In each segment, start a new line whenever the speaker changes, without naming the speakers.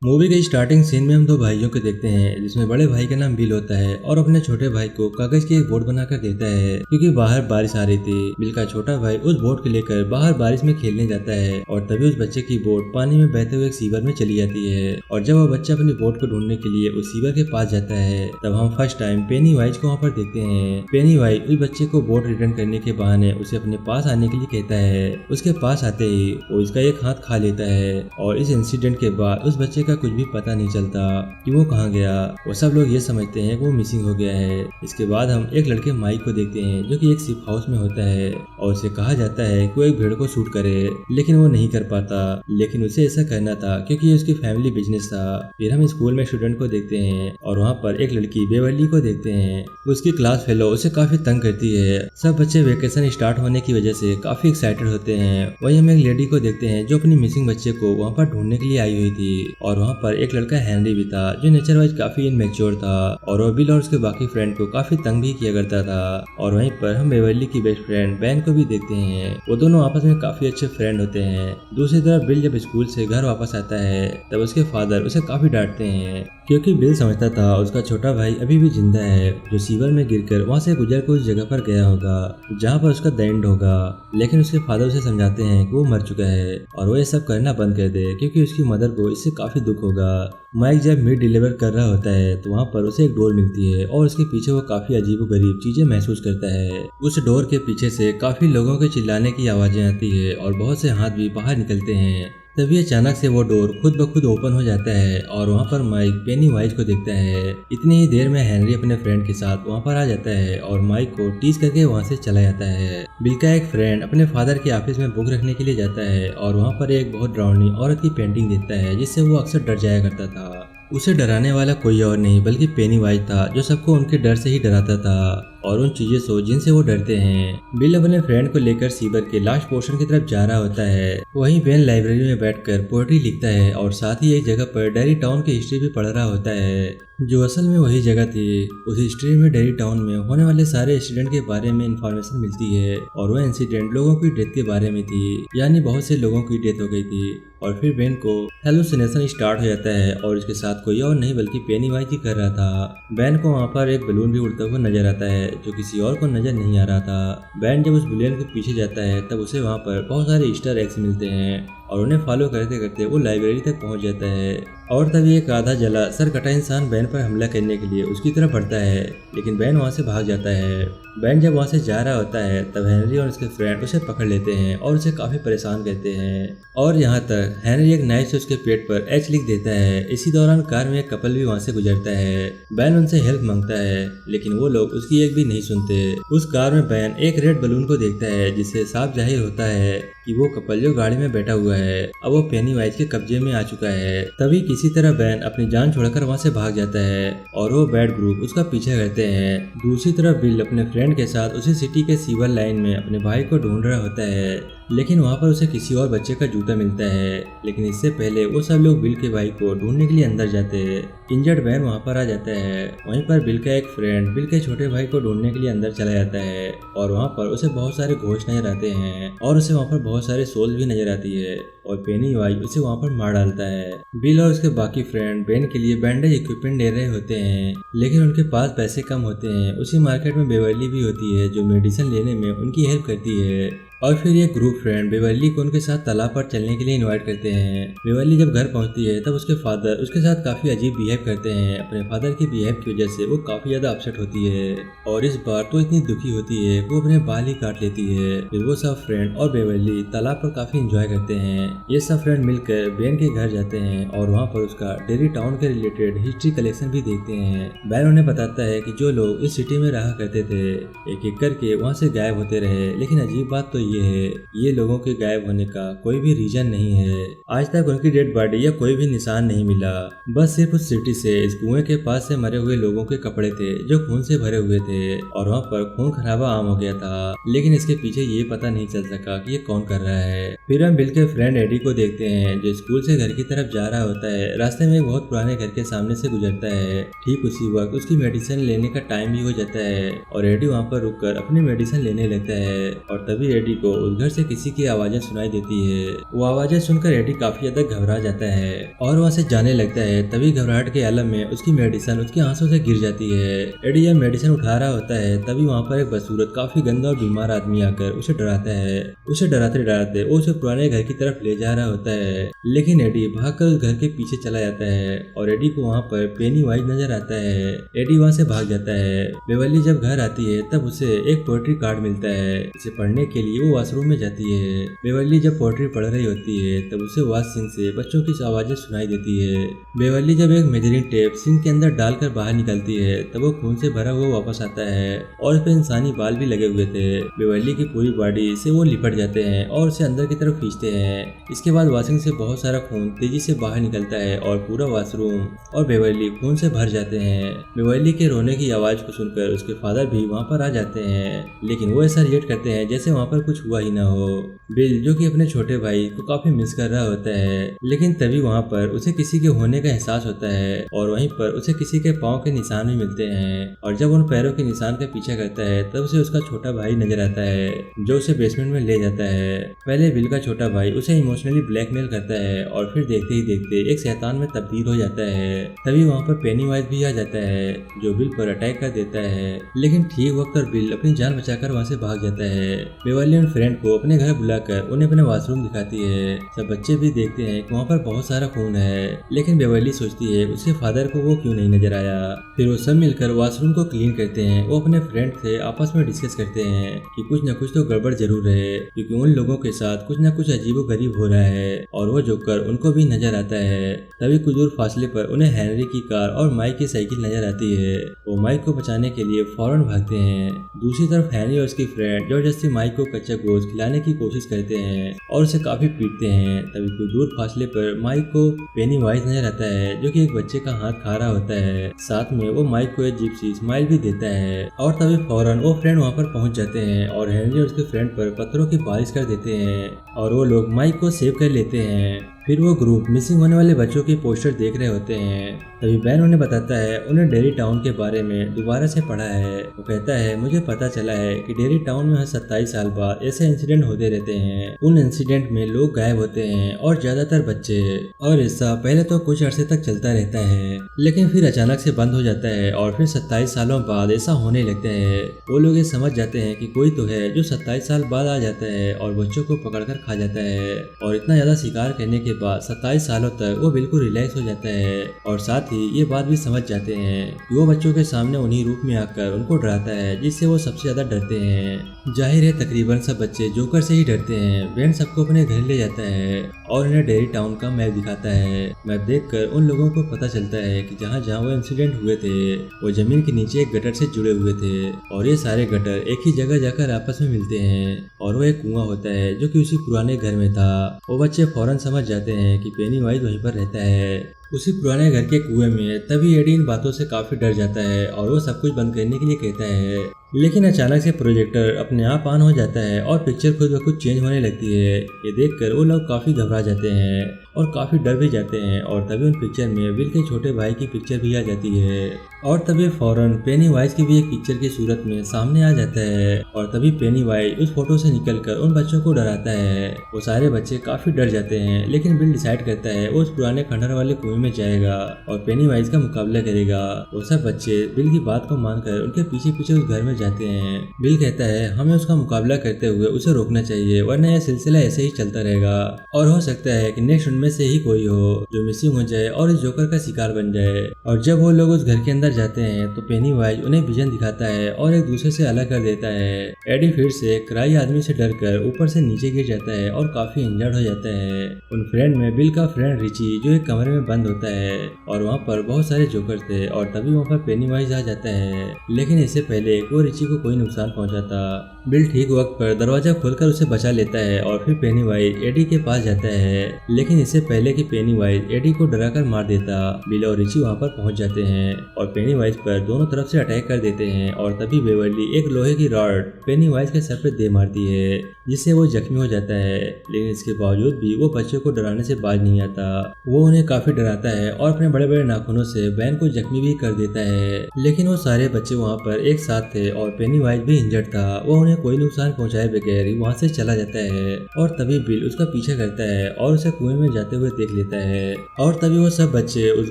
Movie के starting scene में हम दो भाइयों को देखते हैं जिसमें बड़े भाई का नाम बिल होता है और अपने छोटे भाई को कागज की एक बोट बनाकर देता है क्योंकि बाहर बारिश आ रही थी। बिल का छोटा भाई उस बोट को लेकर बाहर बारिश में खेलने जाता है और तभी उस बच्चे की बोट पानी में बहते हुए एक सीवर में चली जाती है और जब वो बच्चा अपनी बोट को ढूंढने के लिए उस सीवर के पास जाता है तब हम फर्स्ट टाइम पेनी वाइज को वहाँ पर देखते हैं। पेनी वाइज उस बच्चे को बोट रिटर्न करने के बहाने उसे अपने पास आने के लिए कहता है। उसके पास आते ही वो इसका एक हाथ खा लेता है और इस इंसिडेंट के बाद उस बच्चे का कुछ भी पता नहीं चलता कि वो कहाँ गया। वो सब लोग ये समझते हैं कि वो मिसिंग हो गया है। इसके बाद हम एक लड़के माइक को देखते हैं जो कि एक शिप हाउस में होता है और उसे कहा जाता है कि वो एक भेड़ को शूट करे, लेकिन वो नहीं कर पाता। लेकिन उसे ऐसा करना था क्योंकि ये उसकी फैमिली बिजनेस था। फिर हम स्कूल में स्टूडेंट को देखते हैं और वहाँ पर एक लड़की बेवर्ली को देखते हैं। उसकी क्लास फेलो उसे काफी तंग करती है। सब बच्चे वेकेशन स्टार्ट होने की वजह से काफी एक्साइटेड होते हैं। वहीं हम एक लेडी को देखते हैं जो अपनी मिसिंग बच्चे को वहाँ पर ढूंढने के लिए आई हुई थी और वहाँ पर एक लड़का हेनरी भी था जो नेचर वाइज काफी इनमेच्योर था और वो बिल और उसके बाकी फ्रेंड को काफी तंग भी किया करता था। और वहीं पर हम बेवर्ली की बेस्ट फ्रेंड बैन को भी देखते हैं। वो दोनों आपस में काफी अच्छे फ्रेंड होते हैं। दूसरी तरफ बिल जब स्कूल से घर वापस आता है तब उसके फादर उसे काफी डांटते हैं क्योंकि बिल समझता था उसका छोटा भाई अभी भी जिंदा है जो सीवर में गिरकर वहाँ से गुजर कर उस जगह पर गया होगा जहाँ पर उसका द एंड होगा। लेकिन उसके फादर उसे समझाते हैं कि वो मर चुका है और वो ये सब करना बंद कर दे क्योंकि उसकी मदर को इससे काफी दुख होगा। माइक जब मीट डिलीवर कर रहा होता है तो वहाँ पर उसे एक डोर मिलती है और उसके पीछे वो काफी अजीबोगरीब चीजें महसूस करता है। उस डोर के पीछे से काफी लोगों के चिल्लाने की आवाजें आती है और बहुत से हाथ भी बाहर निकलते हैं। तभी अचानक से वो डोर खुद ब खुद ओपन हो जाता है और वहाँ पर माइक पेनी वाइज को देखता है। इतनी ही देर में हेनरी अपने फ्रेंड के साथ वहाँ पर आ जाता है और माइक को टीज करके वहाँ से चला जाता है। बिल का एक फ्रेंड अपने फादर के ऑफिस में बुक रखने के लिए जाता है और वहाँ पर एक बहुत डरावनी औरत की पेंटिंग देखता है जिससे वो अक्सर डर जाया करता था। उसे डराने वाला कोई और नहीं बल्कि पेनी वाइज था जो सबको उनके डर से ही डराता था और उन चीजें से जिनसे वो डरते हैं। बिल अपने फ्रेंड को लेकर सीवर के लास्ट पोर्शन की तरफ जा रहा होता है। वहीं बेन लाइब्रेरी में बैठकर पोएट्री लिखता है और साथ ही एक जगह पर डेरी टाउन की हिस्ट्री भी पढ़ रहा होता है जो असल में वही जगह थी। उस हिस्ट्री में डेरी टाउन में होने वाले सारे इंसिडेंट के बारे में इंफॉर्मेशन मिलती है और वह इंसिडेंट लोगों की डेथ के बारे में थी, यानी बहुत से लोगों की डेथ हो गई थी। और फिर बेन को हेलुसिनेशन स्टार्ट हो जाता है और इसके साथ कोई और नहीं बल्कि पेनी वाइज ही कर रहा था। बेन को वहाँ पर एक बलून भी उड़ता हुआ नजर आता है जो किसी और को नजर नहीं आ रहा था। बेन जब उस बलून के पीछे जाता है तब उसे वहाँ पर बहुत सारे ईस्टर एग्स मिलते हैं और उन्हें फॉलो करते करते वो लाइब्रेरी तक पहुँच जाता है। और तभी एक आधा जला सर कटा इंसान बैन पर हमला करने के लिए उसकी तरफ बढ़ता है, लेकिन बैन वहाँ से भाग जाता है। बैन जब वहाँ से जा रहा होता है तब हेनरी और उसके फ्रेंड उसे पकड़ लेते हैं और उसे काफी परेशान करते हैं और यहाँ तक हेनरी एक नाइफ से उसके पेट पर एच लिख देता है। इसी दौरान कार में एक कपल भी वहाँ से गुजरता है। बैन उनसे हेल्प मांगता है लेकिन वो लोग उसकी एक भी नहीं सुनते। उस कार में बैन एक रेड बलून को देखता है जिससे साफ जाहिर होता है कि वो कपल जो गाड़ी में बैठा हुआ है अब वो पेनी वाइज के कब्जे में आ चुका है। तभी किसी तरह बैन अपनी जान छोड़कर वहाँ से भाग जाता है और वो बैड ग्रुप उसका पीछा करते हैं। दूसरी तरफ बिल अपने फ्रेंड के साथ उसी सिटी के सीवर लाइन में अपने भाई को ढूंढ रहा होता है, लेकिन वहाँ पर उसे किसी और बच्चे का जूता मिलता है। लेकिन इससे पहले वो सब लोग बिल के भाई को ढूंढने के लिए अंदर जाते हैं। इंजर्ड बैन वहाँ पर आ जाता है। वहीं पर बिल का एक फ्रेंड बिल के छोटे भाई को ढूंढने के लिए अंदर चला जाता है और वहाँ पर उसे बहुत सारे घोस्ट नजर आते हैं और उसे वहाँ पर बहुत सारे सोल भी नजर आती है और पेनी वाइज उसे वहाँ पर मार डालता है। बिल और उसके बाकी फ्रेंड बेन के लिए बैंडेज इक्विपमेंट ले रहे होते हैं लेकिन उनके पास पैसे कम होते हैं। उसी मार्केट में बेवर्ली भी होती है जो मेडिसिन लेने में उनकी हेल्प करती है और फिर ये ग्रुप फ्रेंड बेवर्ली को उनके साथ तालाब पर चलने के लिए इनवाइट करते हैं। बेवर्ली जब घर पहुंचती है तब उसके फादर उसके साथ काफी अजीब बिहेव करते हैं। अपने फादर के बिहेव की वजह से वो काफी ज्यादा अपसेट होती है और इस बार तो इतनी दुखी होती है वो अपने बाल ही काट लेती है। फिर वो सब फ्रेंड और बेवर्ली तालाब पर काफी इंजॉय करते हैं। ये सब फ्रेंड मिलकर बेन के घर जाते हैं और वहाँ पर उसका डेरी टाउन के रिलेटेड हिस्ट्री कलेक्शन भी देखते हैं। बैन उन्हें बताता है कि जो लोग इस सिटी में रहा करते थे एक एक करके वहाँ से गायब होते रहे, लेकिन अजीब बात तो ये है ये लोगों के गायब होने का कोई भी रीजन नहीं है। आज तक उनकी डेड बॉडी या कोई भी निशान नहीं मिला। बस सिर्फ उस सिटी से इस कुएं के पास से मरे हुए लोगों के कपड़े थे जो खून से भरे हुए थे और वहाँ पर खून खराबा आम हो गया था, लेकिन इसके पीछे ये पता नहीं चल सका कि ये कौन कर रहा है। फिर हम बिल के फ्रेंड एडी को देखते हैं जो स्कूल से घर की तरफ जा रहा होता है। रास्ते में एक बहुत पुराने घर के सामने से गुजरता है। ठीक उसी वक्त उसकी मेडिसिन लेने का टाइम भी हो जाता है और एडी वहाँ पर रुककर अपनी मेडिसिन लेने लगता है और तभी एडी को उस घर से किसी की आवाजें सुनाई देती है। वो आवाजें सुनकर एडी काफी ज्यादा घबरा जाता है और वहाँ से जाने लगता है। तभी घबराहट के आलम में उसकी मेडिसिन उसके आंसू से गिर जाती है। एडी जब मेडिसिन उठा रहा होता है तभी वहाँ पर एक बदसूरत काफी गंदा और बीमार आदमी आकर उसे डराता है। उसे डराते डराते वो उसे पुराने घर की तरफ ले जा रहा होता है, लेकिन एडी भागकर उस घर के पीछे चला जाता है और एडी को वहाँ पर पेनी वाइज नजर आता है। एडी वहाँ से भाग जाता है। बेवर्ली जब घर आती है तब उसे एक पोएट्री कार्ड मिलता है। इसे पढ़ने के लिए वो वॉशरूम में जाती है। बेवर्ली जब पोएट्री पढ़ रही होती है तब उसे वाज सिंह से बच्चों की आवाजें सुनाई देती है। बेवर्ली जब एक मेजरिंग टेप सिंह के अंदर डालकर बाहर निकलती है तब वो खून से भरा हुआ वापस आता है और उस पर इंसानी बाल भी लगे हुए थे। बेवर्ली की पूरी बॉडी से वो लिपट जाते हैं और उसे अंदर की तरफ खींचते हैं। इसके बाद वॉशिंग से बहुत सारा खून तेजी से बाहर निकलता है और पूरा वॉशरूम और बेवर्ली खून से भर जाते हैं। बेवर्ली के रोने की आवाज को सुनकर उसके फादर भी वहाँ पर आ जाते हैं, लेकिन वो ऐसा रिएक्ट करते हैं जैसे वहाँ पर कुछ हुआ ही ना हो। बिल जो कि अपने छोटे भाई को काफी मिस कर रहा होता है, लेकिन तभी वहाँ पर उसे किसी के होने का एहसास होता है और वहीं पर उसे किसी के पाँव के निशान भी मिलते हैं। और जब उन पैरों के निशान का पीछा करता है तब उसे उसका छोटा भाई नजर आता है जो उसे बेसमेंट में ले जाता है। पहले बिल का छोटा भाई उसे इमोशनली ब्लैकमेल करता है और फिर देखते ही देखते एक शैतान में तब्दील हो जाता है। तभी वहाँ पर पेनीवाइज भी आ जाता है जो बिल पर अटैक कर देता है, लेकिन ठीक वक्त पर बिल अपनी जान बचाकर वहाँ से भाग जाता है। बेवर्ली उन फ्रेंड को अपने घर बुलाकर उन्हें अपना वॉशरूम दिखाती है। सब बच्चे भी देखते हैं कि वहाँ पर बहुत सारा खून है, लेकिन बेवर्ली सोचती है उसके फादर को वो क्यों नहीं नजर आया। फिर वो सब मिलकर वॉशरूम को क्लीन करते हैं। वो अपने फ्रेंड से आपस में डिस्कस करते हैं कि कुछ न कुछ तो गड़बड़ जरूर है, क्योंकि उन लोगों के साथ कुछ न कुछ अजीबो गरीब हो रहा है और वो जोकर उनको भी नजर आता है। तभी कुछ दूर फासले पर उन्हें हेनरी की कार और माइक की साइकिल नजर आती है। वो माइक को बचाने के लिए फौरन भागते हैं। दूसरी तरफ हेनरी और उसकी फ्रेंड जबरदस्ती माइक को कच्चा गोश्त खिलाने की कोशिश करते हैं और उसे काफी पीटते हैं। तभी कुछ दूर फासले पर माइक को पेनीवाइज नजर आता है जो कि एक बच्चे का हाथ खा रहा होता है। साथ में वो माइक को एक जिप्सी स्माइल भी देता है और तभी फौरन वो फ्रेंड वहाँ पर पहुंच जाते हैं और हेनरी और उसके फ्रेंड पर पत्थरों की बारिश कर देते हैं और वो लोग माइक को सेव कर लेते हैं। फिर वो ग्रुप मिसिंग होने वाले बच्चों की पोस्टर देख रहे होते हैं। तभी बैन उन्हें बताता है उन्हें डेरी टाउन के बारे में दोबारा से पढ़ा है। वो कहता है मुझे पता चला है कि डेरी टाउन में हर 27 साल बाद ऐसे इंसिडेंट होते रहते हैं। उन इंसिडेंट में लोग गायब होते हैं और ज्यादातर बच्चे, और ऐसा पहले तो कुछ अरसे तक चलता रहता है, लेकिन फिर अचानक से बंद हो जाता है और फिर 27 सालों बाद ऐसा होने लगता है। वो लोग ये समझ जाते हैं कि कोई तो है जो 27 साल बाद आ जाता है और बच्चों को पकड़कर खा जाता है। और इतना ज्यादा शिकार करने के बाद 27 सालों तक वो बिल्कुल रिलैक्स हो जाता है और साथ ही ये बात भी समझ जाते हैं कि वो बच्चों के सामने उन्हीं रूप में आकर उनको डराता है जिससे वो सबसे ज्यादा डरते हैं। जाहिर है तकरीबन सब बच्चे जोकर से ही डरते हैं। बेन सबको अपने घर ले जाता है और इन्हें डेरी टाउन का मैप दिखाता है। मैप देखकर उन लोगों को पता चलता है कि जहाँ जहाँ वो इंसिडेंट हुए थे वो जमीन के नीचे एक गटर से जुड़े हुए थे और ये सारे गटर एक ही जगह जाकर आपस में मिलते हैं और वो एक कुआं होता है जो कि उसी पुराने घर में था। वो बच्चे फौरन समझ जाते हैं कि पेनीवाइज वहीं पर रहता है उसी पुराने घर के कुएं में। तभी एडी इन बातों से काफी डर जाता है और वो सब कुछ बंद करने के लिए कहता है, लेकिन अचानक से प्रोजेक्टर अपने आप ऑन हो जाता है और पिक्चर खुद ब खुद चेंज होने लगती है। ये देखकर वो लोग काफी घबरा जाते हैं और काफी डर भी जाते हैं और तभी उन पिक्चर में बिल के छोटे भाई की पिक्चर भी आ जाती है और तभी फौरन पेनीवाइज की भी एक पिक्चर की सूरत में सामने आ जाता है और तभी पेनीवाइज उस फोटो से निकलकर उन बच्चों को डराता है। वो सारे बच्चे काफी डर जाते हैं, लेकिन बिल डिसाइड करता है वो उस पुराने खंडहर वाले कुएं में जाएगा और पेनीवाइज का मुकाबला करेगा। वो सब बच्चे बिल की बात को मानकर उनके पीछे पीछे उस घर में जाते हैं। बिल कहता है हमें उसका मुकाबला करते हुए उसे रोकना चाहिए, वरना यह सिलसिला ऐसे ही चलता रहेगा और हो सकता है कि नेक्स्ट उनमें से ही कोई हो जो मिसिंग हो जाए और इस जोकर का शिकार बन जाए। और जब वो लोग उस घर के अंदर जाते हैं तो पेनीवाइज उन्हें विजन दिखाता है और एक दूसरे से अलग कर देता है। एडी फिर से क्राई आदमी से डरकर ऊपर से नीचे गिर जाता है और काफी इंजर्ड हो जाता है। उन फ्रेंड में बिल का फ्रेंड रिची जो एक कमरे में बंद होता है और वहाँ पर बहुत सारे जोकर थे और तभी वहाँ पर पेनीवाइज आ जाता है, लेकिन इससे पहले वो रिची को कोई नुकसान पहुँचाता। बिल ठीक वक्त पर दरवाजा खोलकर उसे बचा लेता है और फिर पेनीवाइज एडी के पास जाता है, लेकिन इससे पहले कि पेनीवाइज एडी को डराकर मार देता, बिल और रिची वहाँ पर पहुँच जाते हैं और पेनीवाइज पर दोनों तरफ से अटैक कर देते हैं और तभी बेवर्ली एक लोहे की रॉड पेनीवाइज के सर पे दे मारती है जिससे वो जख्मी हो जाता है। लेकिन इसके बावजूद भी वो बच्चों को डराने से बाज नहीं आता। वो उन्हें काफी डराता है और अपने बड़े बड़े नाखूनों से बैन को जख्मी भी कर देता है, लेकिन वो सारे बच्चे वहाँ पर एक साथ थे और पेनीवाइज भी इंजर्ड था। वो उन्हें उन्हें कोई नुकसान पहुंचाए बगैर ही वहाँ से चला जाता है और तभी बिल उसका पीछा करता है और उसे कुएं में जाते हुए देख लेता है और तभी वो सब बच्चे उस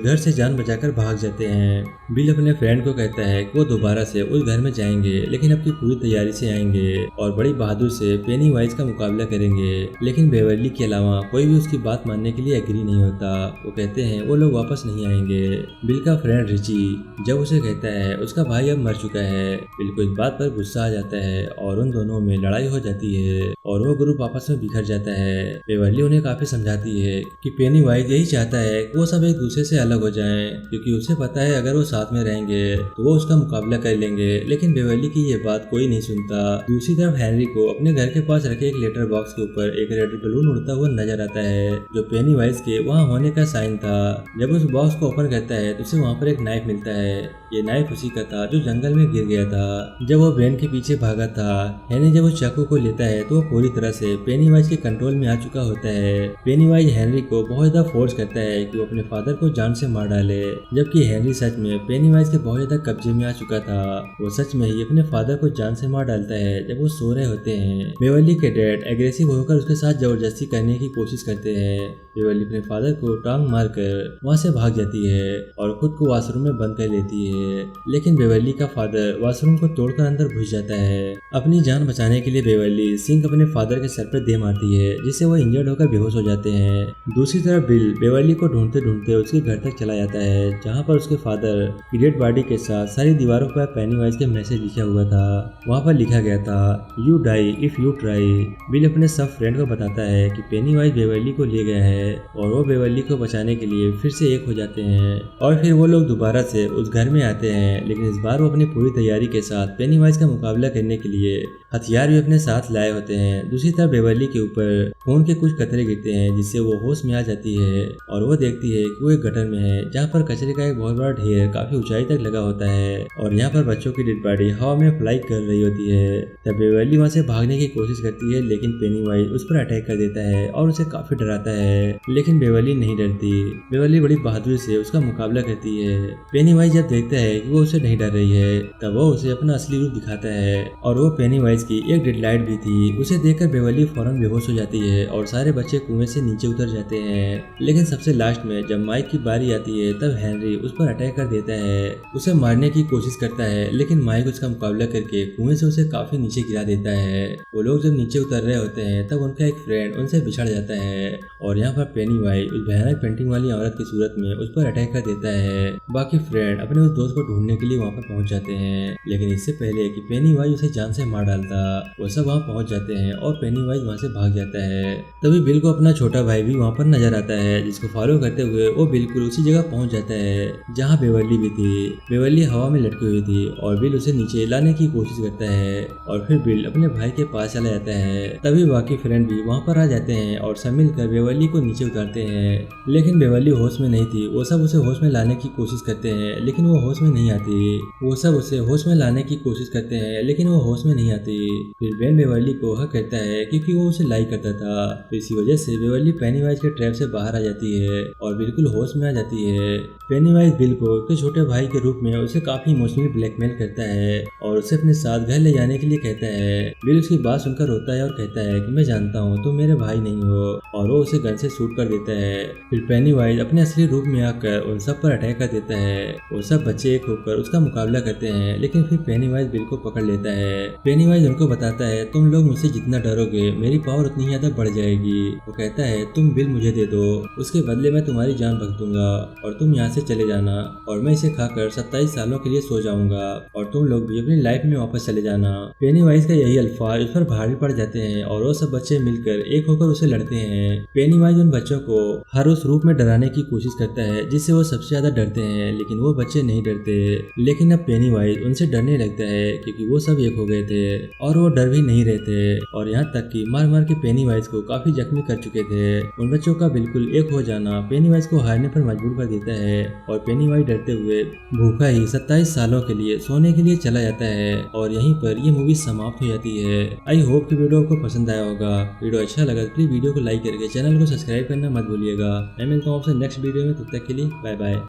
घर से जान बचाकर भाग जाते हैं। बिल अपने फ्रेंड को कहता है कि वो दोबारा से उस घर में जाएंगे लेकिन अपनी पूरी तैयारी से आएंगे और बड़ी बहादुर से पेनी वाइज का मुकाबला करेंगे। लेकिन बेवर्ली के अलावा कोई भी उसकी बात मानने के लिए एग्री नहीं होता। वो कहते हैं वो लोग वापस नहीं आएंगे। बिल का फ्रेंड रिची जब उसे कहता है उसका भाई अब मर चुका है, बिल को इस बात पर गुस्सा आ जाता है और उन दोनों में लड़ाई हो जाती है और वो ग्रुप आपस में बिखर जाता है। बेवर्ली उन्हें काफी समझाती है कि पेनी वाइज यही चाहता है कि वो सब एक दूसरे से अलग हो जाएं, क्योंकि उसे पता है अगर वो साथ में रहेंगे तो वो उसका मुकाबला कर लेंगे। लेकिन बेवर्ली की ये बात कोई नहीं सुनता। दूसरी तरफ हेनरी को अपने घर के पास रखे एक लेटर बॉक्स के ऊपर एक रेड बलून उड़ता हुआ नजर आता है जो पेनी वाइज के वहाँ होने का साइन था। जब उस बॉक्स को ओपन करता है तो उसे वहाँ पर एक नाइफ मिलता है। ये नाइफ उसी का था जो जंगल में गिर गया था जब वो बेन के पीछे भागा था। हेनरी जब उस चाकू को लेता है तो वो पूरी तरह से पेनी वाइज के कंट्रोल में आ चुका होता है। पेनी वाइज हेनरी को बहुत ज्यादा फोर्स करता है कि वो अपने फादर को जान से मार डाले, जबकि हेनरी सच में पेनी वाइज के बहुत ज्यादा कब्जे में आ चुका था। वो सच में ही अपने फादर को जान से मार डालता है जब वो सो रहे होते हैं। बेवर्ली के डैड एग्रेसिव होकर उसके साथ जबरदस्ती करने की कोशिश करते हैं। बेवर्ली अपने फादर को टांग मारकर वहाँ से भाग जाती है और खुद को वॉशरूम में बंद कर लेती है। लेकिन बेवर्ली का फादर वॉशरूम को तोड़कर अंदर घुस जाता है। अपनी जान बचाने के लिए बेवर्ली सिंक अपने फादर के सर पर दे मारती है जिससे वो इंजर्ड होकर बेहोश हो जाते हैं। दूसरी तरफ बिल बेवर्ली को ढूंढते ढूंढते उसके घर तक चला जाता है जहाँ पर उसके फादर की डेड बॉडी के साथ सारी दीवारों पर पेनीवाइज के मैसेज लिखा हुआ था। वहाँ पर लिखा गया था you die if you try. Bill अपने सब फ्रेंड को बताता है कि पेनीवाइज बेवर्ली को ले गया है और वो बेवर्ली को बचाने के लिए फिर से एक हो जाते हैं और फिर वो लोग दोबारा से उस घर में आते हैं। लेकिन इस बार वो अपनी पूरी तैयारी के साथ पेनीवाइज का मुकाबला करने के लिए हथियार भी अपने साथ लाए होते हैं। दूसरी तरफ बेवर्ली के ऊपर खून के कुछ कतरे गिरते हैं जिससे वो होश में आ जाती है और वो देखती है कि वो एक गटर में है जहाँ पर कचरे का एक बहुत बड़ा ढेर काफी ऊंचाई तक लगा होता है और यहाँ पर बच्चों की डेड बॉडी हवा में फ्लाई कर रही होती है। तब बेवर्ली वहाँ से भागने की कोशिश करती है लेकिन पेनीवाइज उस पर अटैक कर देता है और उसे काफी डराता है। लेकिन बेवर्ली नहीं डरती। बेवर्ली बड़ी बहादुरी से उसका मुकाबला करती है। पेनीवाइज जब देखता है कि वो उसे नहीं डर रही है तब वो उसे अपना असली रूप दिखाता है और वो पेनीवाइज की एक डेड लाइट भी थी। उसे देखकर बेवर्ली फौरन बेहोश हो जाती है और सारे बच्चे कुएं से नीचे उतर जाते हैं। लेकिन सबसे लास्ट में जब माइक की बारी आती है तब हेनरी उस पर अटैक कर देता है, उसे मारने की कोशिश करता है लेकिन माइक उसका मुकाबला करके कुएं से उसे काफी नीचे गिरा देता है। वो लोग जब नीचे उतर रहे होते हैं तब उनका एक फ्रेंड उनसे बिछड़ जाता है और यहाँ पर पेनीवाइज उस भयानक पेंटिंग वाली औरत की सूरत में उस पर अटैक कर देता है। बाकी फ्रेंड अपने उस दोस्त को ढूंढने के लिए वहाँ पर पहुंच जाते हैं लेकिन इससे पहले कि पेनीवाइज उसे जान से मार डालता वो सब वहाँ पहुंच जाते हैं और पेनीवाइज वहाँ से भाग जाता है। तभी बिल को अपना छोटा भाई भी वहाँ पर नजर आता है जिसको फॉलो करते हुए वो बिल्कुल उसी जगह पहुंच जाता है जहाँ बेवर्ली भी थी। बेवर्ली हवा में लटकी हुई थी और बिल उसे नीचे लाने की कोशिश करता है और फिर बिल अपने भाई के पास चला जाता है। तभी बाकी फ्रेंड भी वहाँ पर आ जाते हैं और सब मिलकर बेवर्ली को नीचे उतारते हैं लेकिन बेवर्ली होश में नहीं थी। वो सब उसे होश में लाने की कोशिश करते हैं लेकिन वो होश में नहीं आती। वो सब उसे होश में लाने की कोशिश करते हैं लेकिन वो होश में नहीं आती। फिर बेन बेवर्ली को हक करता है क्योंकि वो उसे लाइक करता था। इसी वजह से बेवर्ली पेनीवाइज के ट्रैप से बाहर आ जाती है और बिल्कुल होश में आ जाती है। पेनीवाइज बिल को उसके छोटे भाई के रूप में उसे काफी इमोशनली ब्लैकमेल करता है और उसे अपने साथ घर ले जाने के लिए कहता है। बिल उसकी बात सुनकर रोता है और कहता है कि मैं जानता हूँ तुम मेरे भाई नहीं हो और वो उसे गन से शूट कर देता है। फिर पेनीवाइज अपने असली रूप में आकर उन सब पर अटैक कर देता है। वो सब बच्चे एक होकर उसका मुकाबला करते हैं लेकिन फिर पेनीवाइज बिल को पकड़ लेता है। पेनीवाइज उनको बताता है तुम लोग मुझसे जितना डरोगे मेरी पावर उतनी ज्यादा बढ़ जाएगी। वो कहता है तुम बिल मुझे दे दो, उसके बदले मैं तुम्हारी जान बख्श दूंगा और तुम यहाँ से चले जाना और मैं इसे खाकर 27 सालों के लिए सो जाऊंगा और तुम लोग भी अपनी लाइफ में वापस चले जाना। पेनीवाइज का यही अल्फाज उस पर भारी पड़ जाते हैं और वो सब बच्चे मिलकर एक होकर उसे लड़ते हैं। पेनीवाइज उन बच्चों को हर उस रूप में डराने की कोशिश करता है जिससे वो सबसे ज्यादा डरते हैं लेकिन वो बच्चे नहीं डरते। लेकिन अब पेनीवाइज उनसे डरने लगता है क्योंकि वो सब एक हो गए थे और वो डर भी नहीं रहते और यहाँ तक कि मार मार के पेनीवाइज को काफी जख्मी कर चुके थे। उन बच्चों का बिल्कुल एक हो जाना पेनीवाइज को हारने पर मजबूर कर देता है और पेनीवाइज डरते हुए भूखा ही 27 सालों के लिए सोने के लिए चला जाता है और यहीं पर ये मूवी समाप्त हो जाती है। आई होप कि वीडियो आपको पसंद आया होगा। वीडियो अच्छा लगा तो प्लीज वीडियो को लाइक करके चैनल को सब्सक्राइब करना मत भूलिएगा। मैं मिलता हूँ आपसे नेक्स्ट वीडियो में, तब तक के लिए बाय बाय।